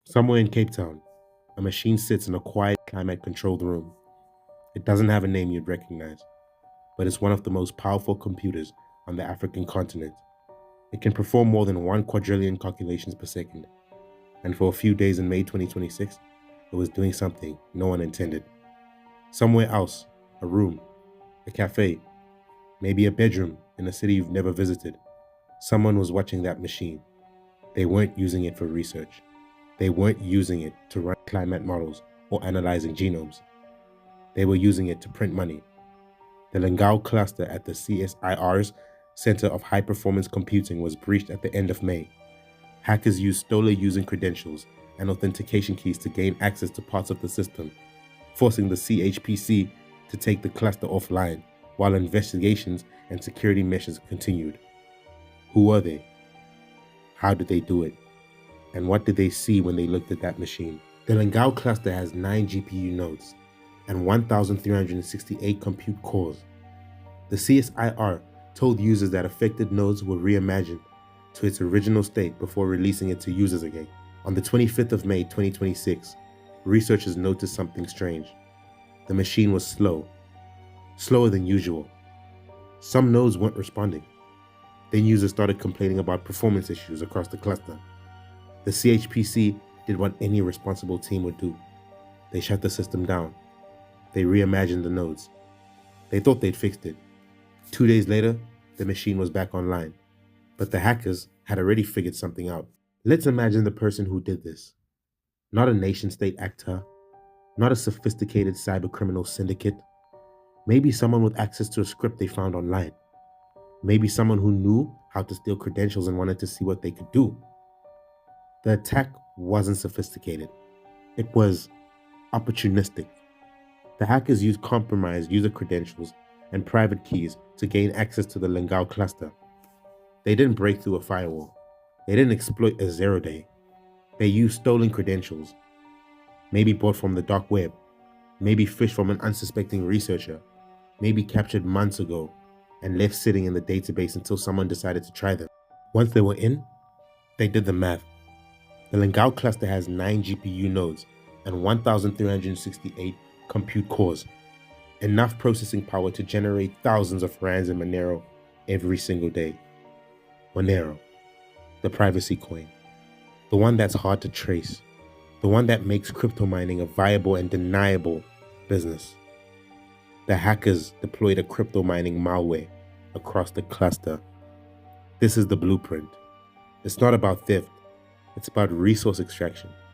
Somewhere in Cape Town, a machine sits in a quiet, climate controlled room. It doesn't have a name you'd recognize, but it's one of the most powerful computers on the African continent. It can perform more than 1 quadrillion calculations per second, and for a few days in May 2026, it was doing something no one intended. Somewhere else, a room, a cafe, maybe a bedroom in a city you've never visited, someone was watching that machine. They weren't using it for research. They weren't using it to run climate models or analyzing genomes. They were using it to print money. The Lengao cluster at the CSIR's Center of High Performance Computing was breached at the end of May. Hackers used stolen user credentials and authentication keys to gain access to parts of the system, forcing the CHPC to take the cluster offline while investigations and security measures continued. Who were they? How did they do it? And what did they see when they looked at that machine? The Lengao cluster has 9 GPU nodes and 1,368 compute cores. The CSIR told users that affected nodes were reimagined to its original state before releasing it to users again. On the 25th of May 2026, researchers noticed something strange. The machine was slower than usual. Some nodes weren't responding. Then users started complaining about performance issues across the cluster. The CHPC did what any responsible team would do. They shut the system down. They reimagined the nodes. They thought they'd fixed it. 2 days later, the machine was back online. But the hackers had already figured something out. Let's imagine the person who did this. Not a nation-state actor, not a sophisticated cybercriminal syndicate. Maybe someone with access to a script they found online. Maybe someone who knew how to steal credentials and wanted to see what they could do. The attack wasn't sophisticated. It was opportunistic. The hackers used compromised user credentials and private keys to gain access to the Lengao cluster. They didn't break through a firewall. They didn't exploit a zero-day. They used stolen credentials, maybe bought from the dark web, maybe fished from an unsuspecting researcher, maybe captured months ago and left sitting in the database until someone decided to try them. Once they were in, they did the math. The Lengao cluster has 9 GPU nodes and 1,368 compute cores, enough processing power to generate thousands of rands in Monero every single day. Monero, the privacy coin, the one that's hard to trace, the one that makes crypto mining a viable and deniable business. The hackers deployed a crypto mining malware across the cluster. This is the blueprint. It's not about theft, it's about resource extraction.